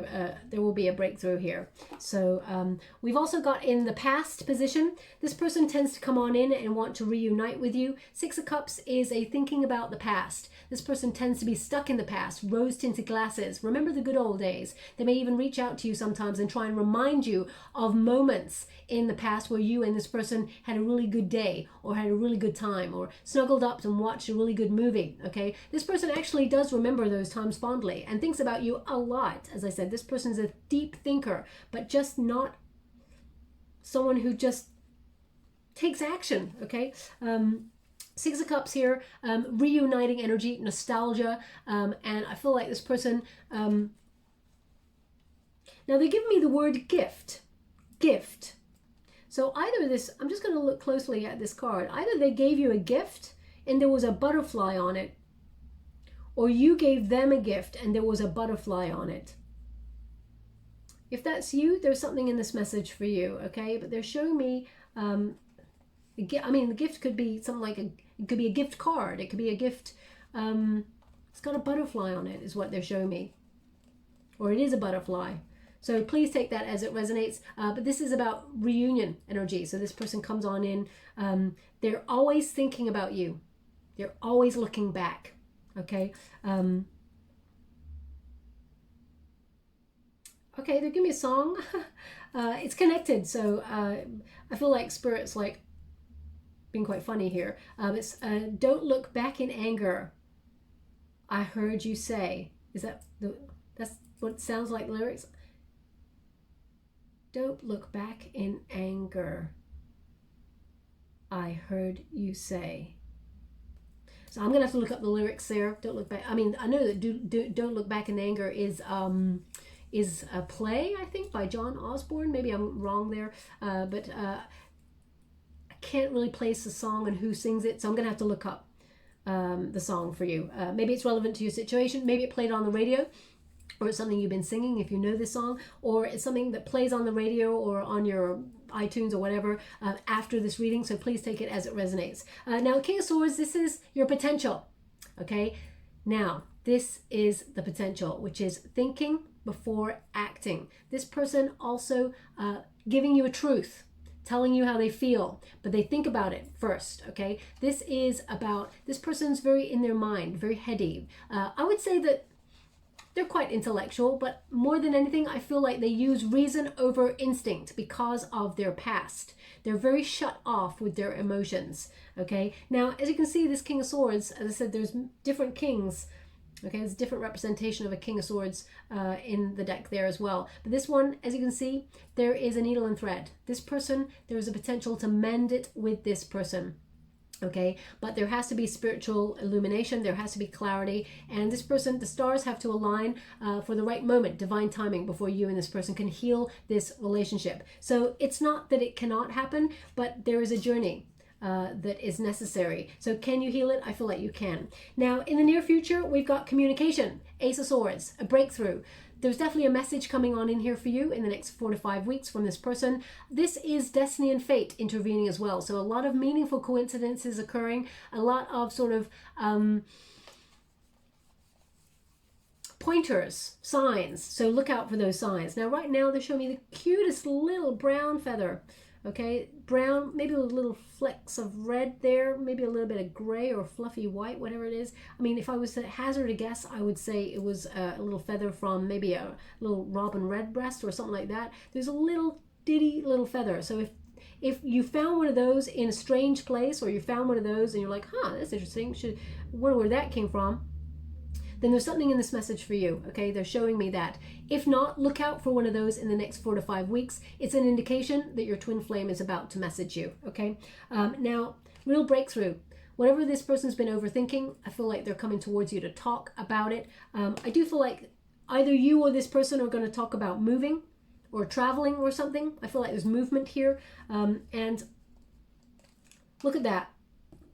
a breakthrough here. So we've also got in the past position. This person tends to come on in and want to reunite with you. Six of Cups is a thinking about the past. This person tends to be stuck in the past, rose-tinted glasses. Remember the good old days. They may even reach out to you sometimes and try and remind you of moments in the past where you and this person had a really good day or had a really good time or snuggled up and watched a really good movie, okay? This person actually does remember those times fondly and thinks about you a lot. As I said, this person's a deep thinker, but just not someone who just takes action, okay? Six of Cups here, reuniting energy, nostalgia, and I feel like this person, now they give me the word gift, gift. So either this, I'm just going to look closely at this card, either they gave you a gift and there was a butterfly on it, or you gave them a gift and there was a butterfly on it. If that's you, there's something in this message for you, okay? But they're showing me, I mean, the gift could be something like it could be a gift card. It could be a gift. It's got a butterfly on it is what they're showing me. Or it is a butterfly. So please take that as it resonates. But this is about reunion energy. So this person comes on in. They're always thinking about you. They're always looking back. Okay. Okay, they're giving me a song. It's connected. So I feel like Spirit's like being quite funny here. It's don't look back in anger. I heard you say. Is that that's what it sounds like, the lyrics? Don't look back in anger. I heard you say. So I'm gonna have to look up the lyrics there. Don't look back. I mean, I know that don't look back in anger is a play, I think, by John Osborne. Maybe I'm wrong there, but I can't really place the song and who sings it, so I'm gonna have to look up the song for you. Maybe it's relevant to your situation. Maybe it played on the radio, or it's something you've been singing if you know this song, or it's something that plays on the radio or on your iTunes or whatever after this reading. So please take it as it resonates. Now, King of Swords, this is your potential. Okay, now this is the potential, which is thinking before acting. This person also giving you a truth, telling you how they feel, but they think about it first, okay? This is about, this person's very in their mind, very heady. I would say that they're quite intellectual, but more than anything, I feel like they use reason over instinct because of their past. They're very shut off with their emotions, okay? Now, as you can see, this King of Swords, as I said, there's different kings. Okay, there's a different representation of a King of Swords in the deck there as well. But this one, as you can see, there is a needle and thread. This person, there is a potential to mend it with this person. Okay, but there has to be spiritual illumination. There has to be clarity. And this person, the stars have to align for the right moment, divine timing, before you and this person can heal this relationship. So it's not that it cannot happen, but there is a journey that is necessary. So can you heal it? I feel like you can. Now, in the near future, we've got communication, Ace of Swords, a breakthrough. There's definitely a message coming on in here for you in the next 4 to 5 weeks from this person. This is destiny and fate intervening as well. So a lot of meaningful coincidences occurring, a lot of sort of pointers, signs. So look out for those signs. Now, right now, they're showing me the cutest little brown feather. Okay, brown, maybe with little flecks of red there, maybe a little bit of gray or fluffy white, whatever it is. I mean, if I was to hazard a guess, I would say it was a little feather from maybe a little robin redbreast or something like that. There's a little ditty little feather. So if you found one of those in a strange place, or you found one of those and you're like, huh, that's interesting, wonder where that came from, then there's something in this message for you, okay? They're showing me that. If not, look out for one of those in the next 4 to 5 weeks. It's an indication that your twin flame is about to message you, okay? Now, real breakthrough. Whatever this person's been overthinking, I feel like they're coming towards you to talk about it. I do feel like either you or this person are going to talk about moving or traveling or something. I feel like there's movement here. And look at that.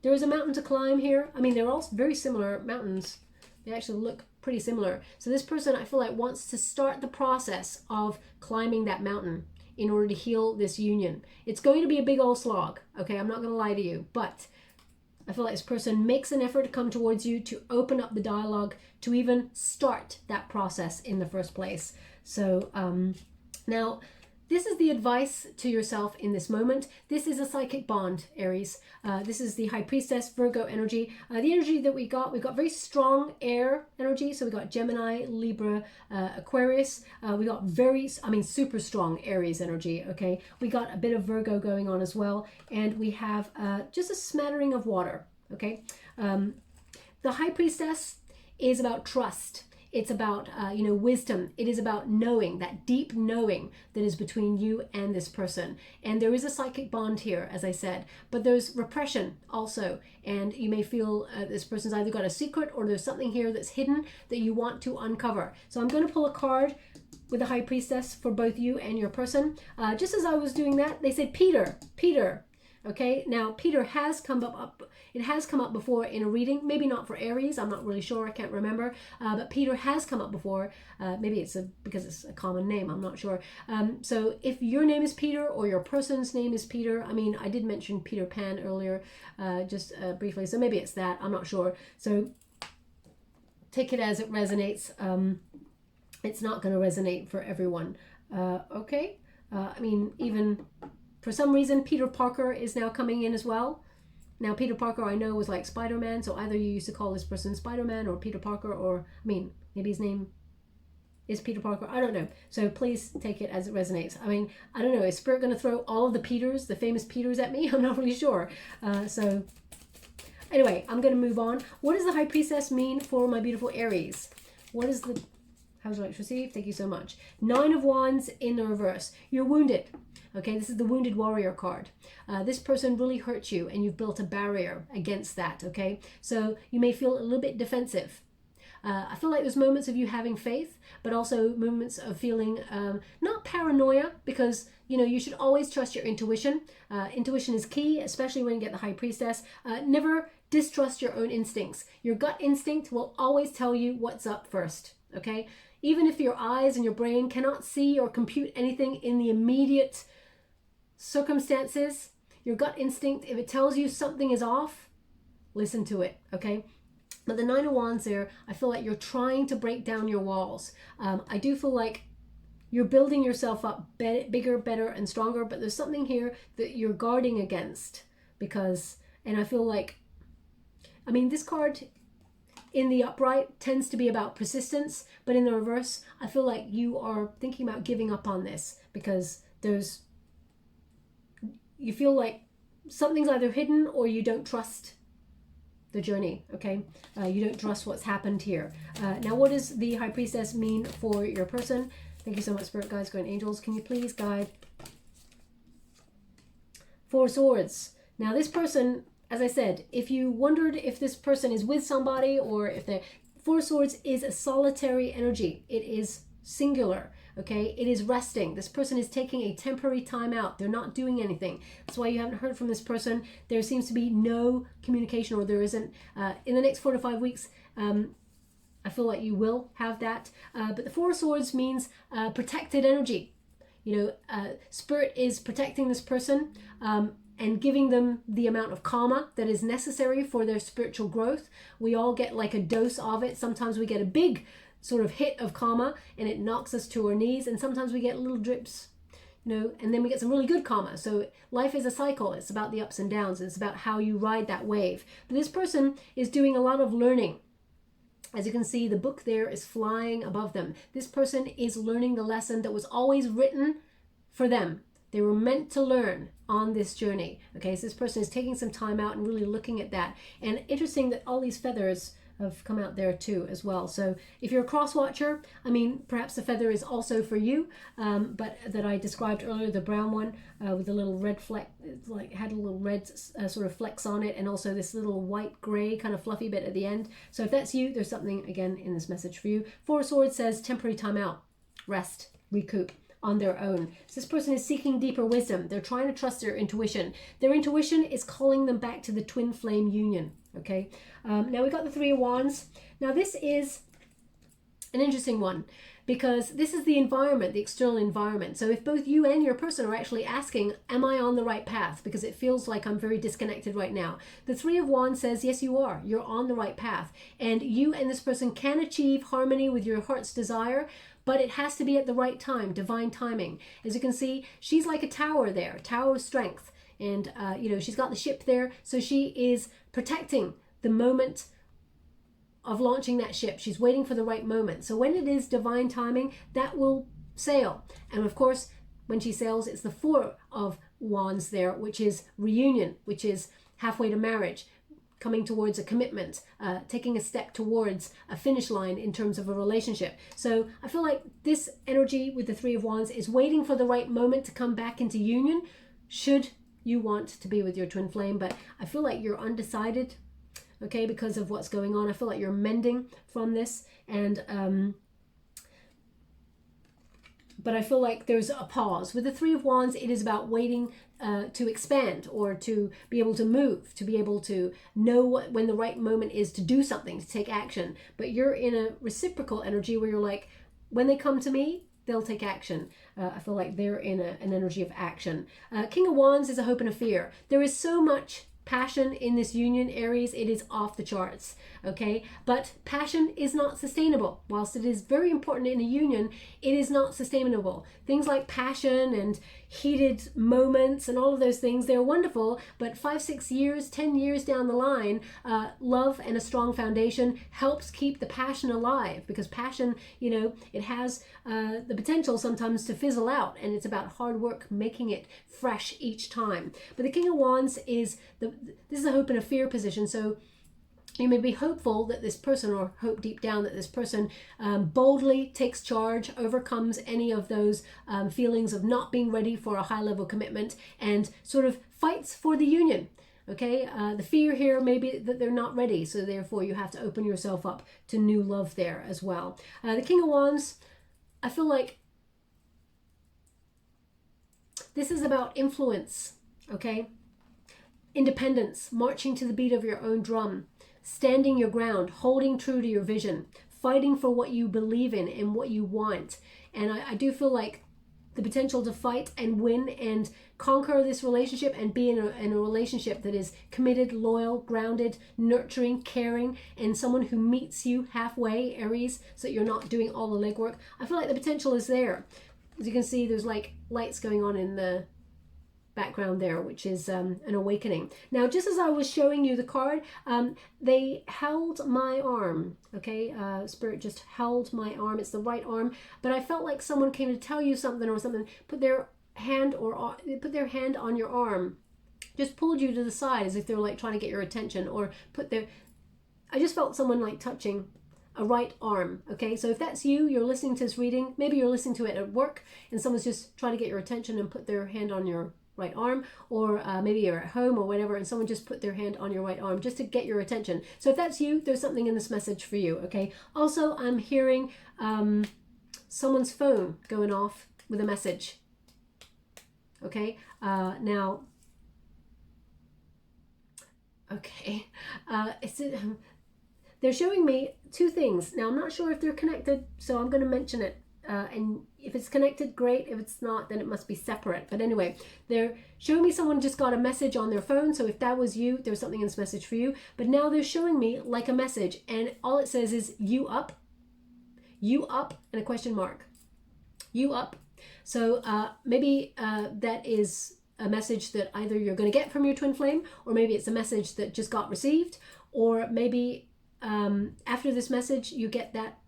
There is a mountain to climb here. I mean, they're all very similar mountains. They actually look pretty similar. So this person, I feel like, wants to start the process of climbing that mountain in order to heal this union. It's going to be a big old slog, okay? I'm not going to lie to you, but I feel like this person makes an effort to come towards you, to open up the dialogue, to even start that process in the first place. So now, this is the advice to yourself in this moment. This is a psychic bond, Aries. This is the High Priestess, Virgo energy. The energy that we got very strong air energy. So we got Gemini, Libra, Aquarius. We got super strong Aries energy, okay? We got a bit of Virgo going on as well. And we have just a smattering of water, okay? The High Priestess is about trust. It's about, wisdom. It is about knowing, that deep knowing that is between you and this person. And there is a psychic bond here, as I said, but there's repression also. And you may feel this person's either got a secret or there's something here that's hidden that you want to uncover. So I'm going to pull a card with the High Priestess for both you and your person. Just as I was doing that, they said, Peter. Okay, now Peter has come up. It has come up before in a reading. Maybe not for Aries. I'm not really sure. I can't remember. But Peter has come up before. Maybe it's because it's a common name. I'm not sure. So if your name is Peter or your person's name is Peter, I mean, I did mention Peter Pan earlier, just briefly. So maybe it's that. I'm not sure. So take it as it resonates. It's not going to resonate for everyone. Okay. I mean, even. For some reason, Peter Parker is now coming in as well. Now, Peter Parker, I know, was like Spider-Man, so either you used to call this person Spider-Man or Peter Parker, or, I mean, maybe his name is Peter Parker. I don't know. So please take it as it resonates. I mean, I don't know. Is Spirit going to throw all of the Peters, the famous Peters, at me? I'm not really sure. So anyway, I'm going to move on. What does the High Priestess mean for my beautiful Aries? What is the... How would you like to receive? Thank you so much. 9 of Wands in the reverse. You're wounded. Okay, this is the Wounded Warrior card. This person really hurt you and you've built a barrier against that, okay? So you may feel a little bit defensive. I feel like there's moments of you having faith, but also moments of feeling not paranoia, because, you should always trust your intuition. Intuition is key, especially when you get the High Priestess. Never distrust your own instincts. Your gut instinct will always tell you what's up first, okay? Even if your eyes and your brain cannot see or compute anything in the immediate circumstances, your gut instinct, if it tells you something is off, listen to it, okay? But the 9 of Wands there, I feel like you're trying to break down your walls. I do feel like you're building yourself up bigger, better, and stronger, but there's something here that you're guarding against because, and I feel like, I mean, this card in the upright tends to be about persistence, but in the reverse, I feel like you are thinking about giving up on this because you feel like something's either hidden or you don't trust the journey, okay? You don't trust what's happened here. Now, what does the High Priestess mean for your person? Thank you so much, Spirit Guides, Guardian Angels. Can you please guide 4 Swords? Now, this person, as I said, if you wondered if this person is with somebody or if they're... 4 Swords is a solitary energy. It is singular, okay? It is resting. This person is taking a temporary time out. They're not doing anything. That's why you haven't heard from this person. There seems to be no communication, or there isn't. In the next 4 to 5 weeks, I feel like you will have that. But the 4 Swords means protected energy. Spirit is protecting this person and giving them the amount of karma that is necessary for their spiritual growth. We all get like a dose of it. Sometimes we get a big sort of hit of karma and it knocks us to our knees, and sometimes we get little drips, and then we get some really good karma. So life is a cycle. It's about the ups and downs. It's about how you ride that wave. But this person is doing a lot of learning. As you can see, the book there is flying above them. This person is learning the lesson that was always written for them. They were meant to learn on this journey. Okay, so this person is taking some time out and really looking at that. And interesting that all these feathers have come out there too as well. So if you're a cross watcher, I mean, perhaps the feather is also for you, but that I described earlier, the brown one with the little red fleck, it's like had a little red sort of flecks on it, and also this little white gray kind of fluffy bit at the end. So if that's you, there's something again in this message for you. Four of Swords says temporary time out, rest, recoup on their own. So this person is seeking deeper wisdom. They're trying to trust their intuition. Their intuition is calling them back to the twin flame union. Okay, now we got the Three of Wands. Now this is an interesting one because this is the environment, the external environment. So if both you and your person are actually asking, am I on the right path? Because it feels like I'm very disconnected right now. The Three of Wands says, yes, you are. You're on the right path. And you and this person can achieve harmony with your heart's desire, but it has to be at the right time, divine timing. As you can see, she's like a tower there, tower of strength. And, you know, she's got the ship there. So she is protecting the moment of launching that ship. She's waiting for the right moment. So when it is divine timing, that will sail. And of course, when she sails, it's the Four of Wands there, which is reunion, which is halfway to marriage, coming towards a commitment, taking a step towards a finish line in terms of a relationship. So I feel like this energy with the Three of Wands is waiting for the right moment to come back into union, should you want to be with your twin flame. But I feel like you're undecided, okay, because of what's going on. I feel like you're mending from this, and but I feel like there's a pause. With the Three of Wands, it is about waiting to expand, or to be able to move, to be able to know when the right moment is to do something, to take action. But you're in a reciprocal energy where you're like, when they come to me, they'll take action. I feel like they're in an energy of action. King of Wands is a hope and a fear. There is so much passion in this union, Aries. It is off the charts, okay? But passion is not sustainable. Whilst it is very important in a union, it is not sustainable. Things like passion and heated moments and all of those things, they're wonderful, but 5, 6 years, 10 years down the line, love and a strong foundation helps keep the passion alive, because passion, you know, it has the potential sometimes to fizzle out, and it's about hard work making it fresh each time. But the King of Wands is this is a hope and a fear position. So you may be hopeful that this person, or hope deep down that this person boldly takes charge, overcomes any of those feelings of not being ready for a high level commitment, and sort of fights for the union. Okay, the fear here may be that they're not ready, so therefore you have to open yourself up to new love there as well. The King of Wands, I feel like this is about influence, okay? Independence, marching to the beat of your own drum, standing your ground, holding true to your vision, fighting for what you believe in and what you want. And I do feel like the potential to fight and win and conquer this relationship, and be in a relationship that is committed, loyal, grounded, nurturing, caring, and someone who meets you halfway, Aries, so that you're not doing all the legwork. I feel like the potential is there. As you can see, there's like lights going on in the background there, which is an awakening. Now, just as I was showing you the card, they held my arm, okay? Spirit just held my arm. It's the right arm, but I felt like someone came to tell you something or something, put their hand on your arm, just pulled you to the side as if they were like trying to get your attention, or I just felt someone like touching a right arm, okay? So if that's you, you're listening to this reading, maybe you're listening to it at work and someone's just trying to get your attention and put their hand on your right arm, or maybe you're at home or whatever and someone just put their hand on your right arm just to get your attention. So if that's you, there's something in this message for you, okay? Also, I'm hearing someone's phone going off with a message, okay? Now, okay, they're showing me two things. Now, I'm not sure if they're connected, so I'm going to mention it. And if it's connected, great. If it's not, then it must be separate. But anyway, they're showing me someone just got a message on their phone. So if that was you, there's something in this message for you. But now they're showing me like a message, and all it says is you up, and a question mark. You up. So maybe that is a message that either you're going to get from your twin flame, or maybe it's a message that just got received, or maybe after this message you get that.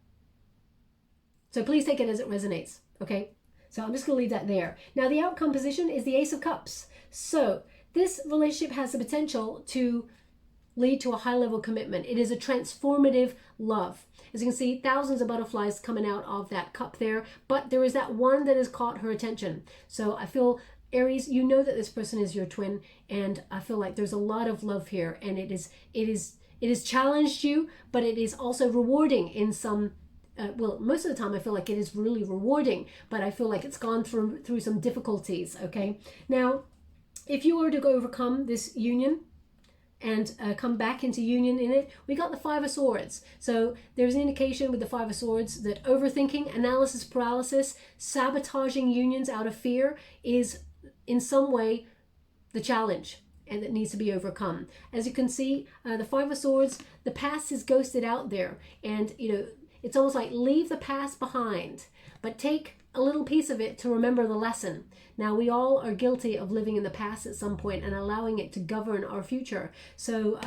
So please take it as it resonates, okay? So I'm just going to leave that there. Now the outcome position is the Ace of Cups. So this relationship has the potential to lead to a high level commitment. It is a transformative love. As you can see, thousands of butterflies coming out of that cup there, but there is that one that has caught her attention. So I feel, Aries, you know that this person is your twin, and I feel like there's a lot of love here, and it has challenged you, but it is also rewarding in some well, most of the time I feel like it is really rewarding, but I feel like it's gone through some difficulties. Okay, now if you were to go overcome this union and come back into union in it, we got the Five of Swords. So there's an indication with the Five of Swords that overthinking, analysis paralysis, sabotaging unions out of fear is in some way the challenge, and that needs to be overcome. As you can see, the Five of Swords, the past is ghosted out there, and you know, it's almost like leave the past behind, but take a little piece of it to remember the lesson. Now, we all are guilty of living in the past at some point and allowing it to govern our future. So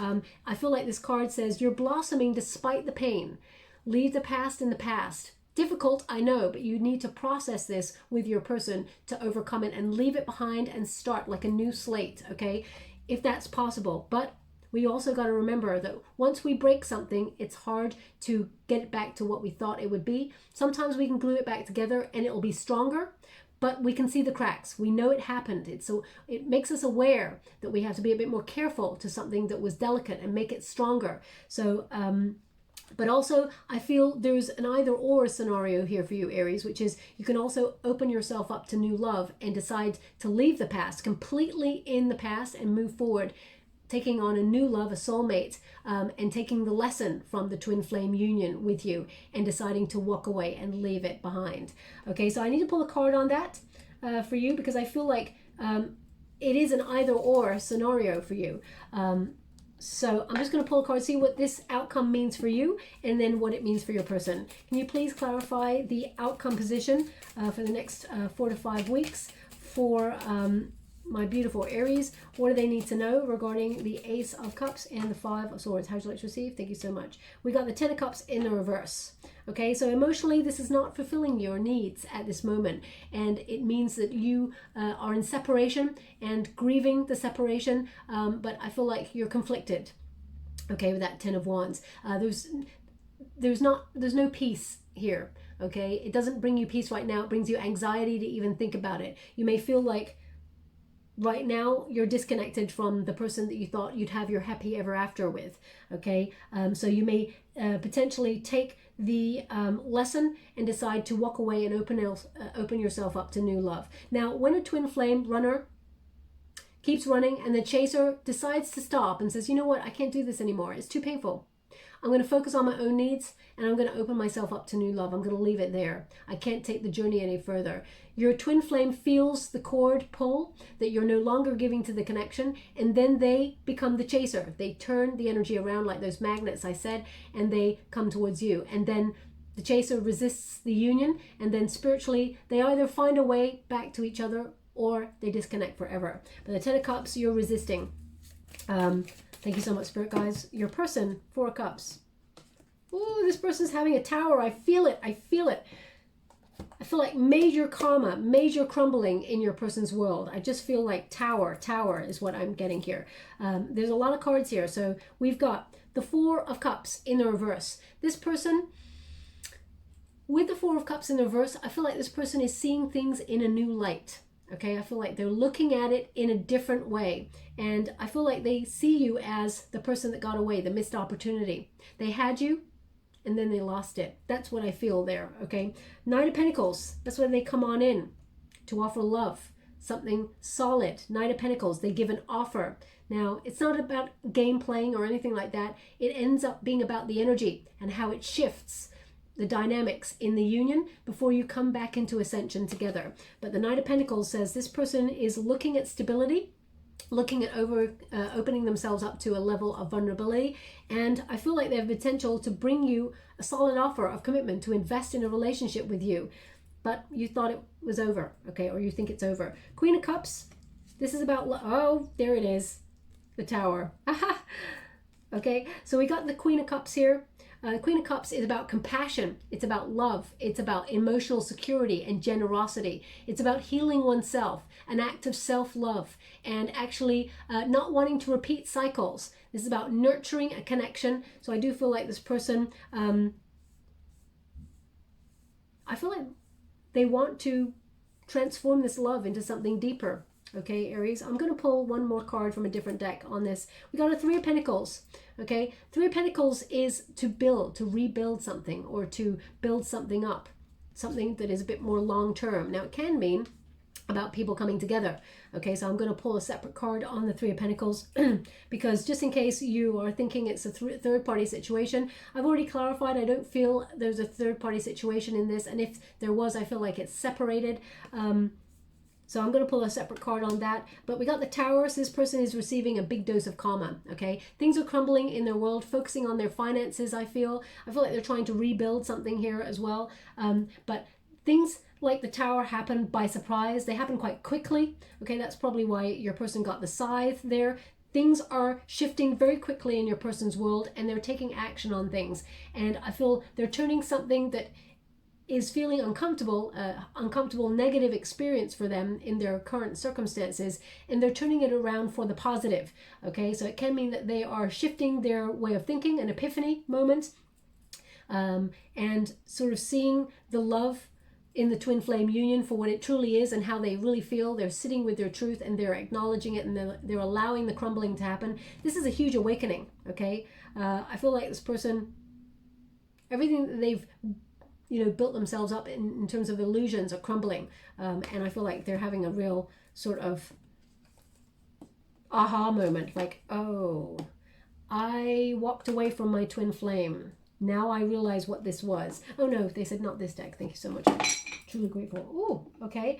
I feel like this card says you're blossoming despite the pain. Leave the past in the past. Difficult, I know, but you need to process this with your person to overcome it and leave it behind and start like a new slate, okay? If that's possible. But we also got to remember that once we break something, it's hard to get it back to what we thought it would be. Sometimes we can glue it back together and it will be stronger, but we can see the cracks. We know it happened. So it makes us aware that we have to be a bit more careful to something that was delicate and make it stronger. So, but also I feel there's an either or scenario here for you, Aries, which is you can also open yourself up to new love and decide to leave the past completely in the past and move forward, taking on a new love, a soulmate, and taking the lesson from the twin flame union with you and deciding to walk away and leave it behind. Okay, so I need to pull a card on that for you, because I feel like it is an either or scenario for you. So I'm just going to pull a card, see what this outcome means for you, and then what it means for your person. Can you please clarify the outcome position for the next 4 to 5 weeks for my beautiful Aries? What do they need to know regarding the Ace of Cups and the Five of Swords? How would you like to receive? Thank you so much. We got the Ten of Cups in the reverse. Okay, so emotionally, this is not fulfilling your needs at this moment. And it means that you are in separation and grieving the separation. But I feel like you're conflicted, okay, with that Ten of Wands. There's no peace here, okay? It doesn't bring you peace right now. It brings you anxiety to even think about it. You may feel like right now you're disconnected from the person that you thought you'd have your happy ever after with, okay? So you may potentially take the lesson and decide to walk away and open yourself up to new love. Now, when a twin flame runner keeps running and the chaser decides to stop and says, you know what, I can't do this anymore, it's too painful, I'm going to focus on my own needs and I'm going to open myself up to new love. I'm going to leave it there. I can't take the journey any further. Your twin flame feels the cord pull that you're no longer giving to the connection, and then they become the chaser. They turn the energy around like those magnets I said, and they come towards you. And then the chaser resists the union, and then spiritually they either find a way back to each other or they disconnect forever. But the Ten of Cups, you're resisting. Thank you so much, Spirit Guides. Your person, Four of Cups. Ooh, this person's having a tower. I feel it. I feel it. I feel like major karma, major crumbling in your person's world. I just feel like tower is what I'm getting here. There's a lot of cards here. So we've got the Four of Cups in the reverse. This person, with the Four of Cups in the reverse, I feel like this person is seeing things in a new light. Okay, I feel like they're looking at it in a different way. And I feel like they see you as the person that got away, the missed opportunity. They had you, and then they lost it. That's what I feel there, okay? Knight of Pentacles, that's when they come on in to offer love, something solid. Knight of Pentacles, they give an offer. Now, it's not about game playing or anything like that. It ends up being about the energy and how it shifts the dynamics in the union before you come back into ascension together. But the Knight of Pentacles says this person is looking at stability, looking at opening themselves up to a level of vulnerability, and I feel like they have potential to bring you a solid offer of commitment to invest in a relationship with you, but you thought it was over, okay, or you think it's over. Queen of Cups, this is about, oh, there it is, the Tower. Okay, so we got the Queen of Cups here. Queen of Cups is about compassion. It's about love. It's about emotional security and generosity. It's about healing oneself, an act of self-love, and actually not wanting to repeat cycles. This is about nurturing a connection. So I do feel like this person, I feel like they want to transform this love into something deeper. Okay, Aries, I'm going to pull one more card from a different deck on this. We got a Three of Pentacles. Okay, Three of Pentacles is to build, to rebuild something, or to build something up, something that is a bit more long term. Now, it can mean about people coming together. Okay, so I'm going to pull a separate card on the Three of Pentacles because just in case you are thinking it's a third-party situation, I've already clarified I don't feel there's a third-party situation in this, and if there was, I feel like it's separated. So I'm going to pull a separate card on that. But we got the Tower. So this person is receiving a big dose of karma. Okay, things are crumbling in their world, focusing on their finances. I feel like they're trying to rebuild something here as well. But things like the Tower happen by surprise. They happen quite quickly. Okay, that's probably why your person got the Scythe there. Things are shifting very quickly in your person's world, and they're taking action on things. And I feel they're turning something that is feeling uncomfortable, negative experience for them in their current circumstances, and they're turning it around for the positive. Okay, so it can mean that they are shifting their way of thinking, an epiphany moment, and sort of seeing the love in the twin flame union for what it truly is and how they really feel. They're sitting with their truth and they're acknowledging it, and they're allowing the crumbling to happen. This is a huge awakening. Okay, I feel like this person, everything that they've built themselves up in terms of illusions are crumbling, and I feel like they're having a real sort of aha moment, like, oh, I walked away from my twin flame. Now I realize what this was. Oh no, they said not this deck. Thank you so much. I'm truly grateful. Oh, okay.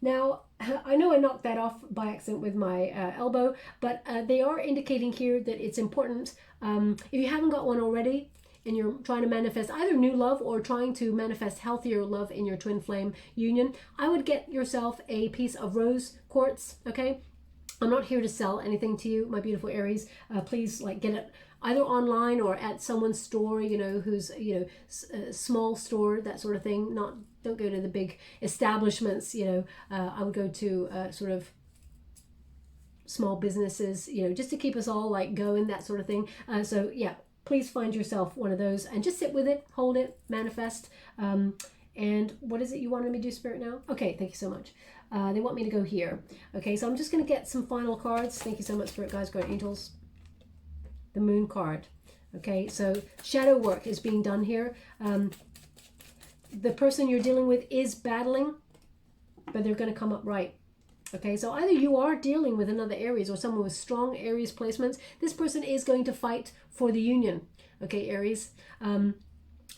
Now, I know I knocked that off by accident with my elbow, but they are indicating here that it's important. If you haven't got one already, and you're trying to manifest either new love or trying to manifest healthier love in your twin flame union, I would get yourself a piece of rose quartz. Okay, I'm not here to sell anything to you, my beautiful Aries. Please, get it either online or at someone's store, who's a small store, that sort of thing. Don't go to the big establishments. I would go to sort of small businesses, just to keep us all going, that sort of thing. So yeah, please find yourself one of those and just sit with it, hold it, manifest. And what is it you wanted me to do, Spirit, now? Okay, thank you so much. They want me to go here. Okay, so I'm just going to get some final cards. Thank you so much, Spirit, guys, great angels. The Moon card. Okay, so shadow work is being done here. The person you're dealing with is battling, but they're going to come up right. Okay, so either you are dealing with another Aries or someone with strong Aries placements. This person is going to fight for the union. Okay, Aries.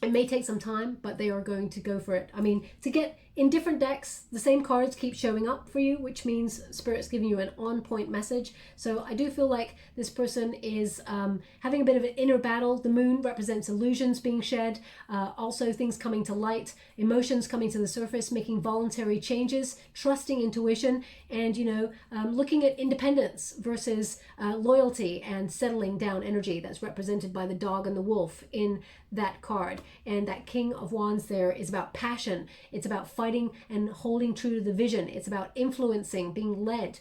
It may take some time, but they are going to go for it. I mean, to get in different decks, the same cards keep showing up for you, which means Spirit's giving you an on-point message. So I do feel like this person is having a bit of an inner battle. The Moon represents illusions being shed, also things coming to light, emotions coming to the surface, making voluntary changes, trusting intuition, and, looking at independence versus loyalty and settling down energy. That's represented by the dog and the wolf in that card. And that King of Wands there is about passion. It's about fighting and holding true to the vision. It's about influencing, being led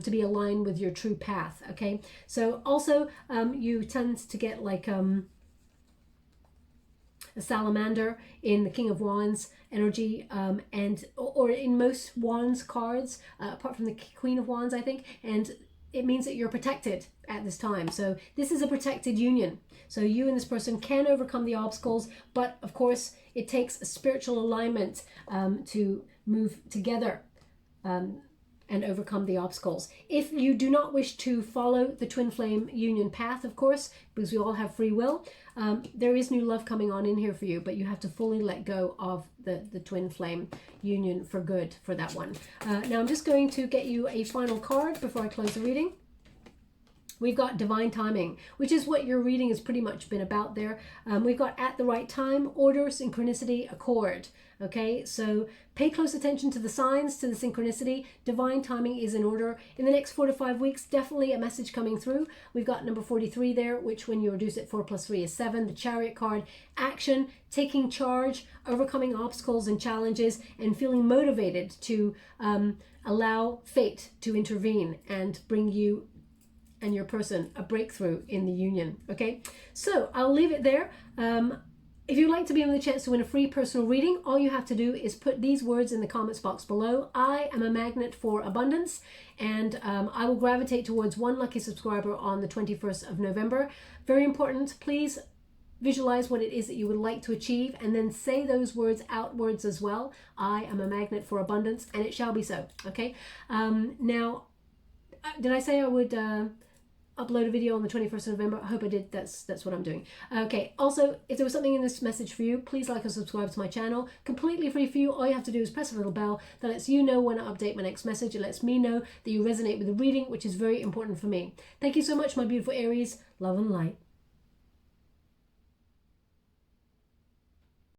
to be aligned with your true path. Okay, so also you tend to get a salamander in the King of Wands energy, or in most Wands cards, apart from the Queen of Wands, I think, and it means that you're protected at this time. So this is a protected union. So you and this person can overcome the obstacles, but of course it takes a spiritual alignment to move together and overcome the obstacles. If you do not wish to follow the twin flame union path, of course, because we all have free will, there is new love coming on in here for you, but you have to fully let go of the twin flame union for good for that one. Now I'm just going to get you a final card before I close the reading. We've got divine timing, which is what your reading has pretty much been about there. We've got at the right time, order, synchronicity, accord. Okay, so pay close attention to the signs, to the synchronicity. Divine timing is in order. In the next 4 to 5 weeks, definitely a message coming through. We've got number 43 there, which when you reduce it, 4 plus 3 is 7. The Chariot card, action, taking charge, overcoming obstacles and challenges, and feeling motivated to allow fate to intervene and bring you and your person a breakthrough in the union. Okay, so I'll leave it there. If you'd like to be in the chance to win a free personal reading, all you have to do is put these words in the comments box below. I am a magnet for abundance, and I will gravitate towards one lucky subscriber on the 21st of November. Very important, please visualize what it is that you would like to achieve, and then say those words outwards as well. I am a magnet for abundance, and it shall be so. Okay, now, did I say I would upload a video on the 21st of November? I hope I did. That's what I'm doing. Okay, also, if there was something in this message for you, please like and subscribe to my channel. Completely free for you. All you have to do is press a little bell that lets you know when I update my next message. It lets me know that you resonate with the reading, which is very important for me. Thank you so much, my beautiful Aries. Love and light.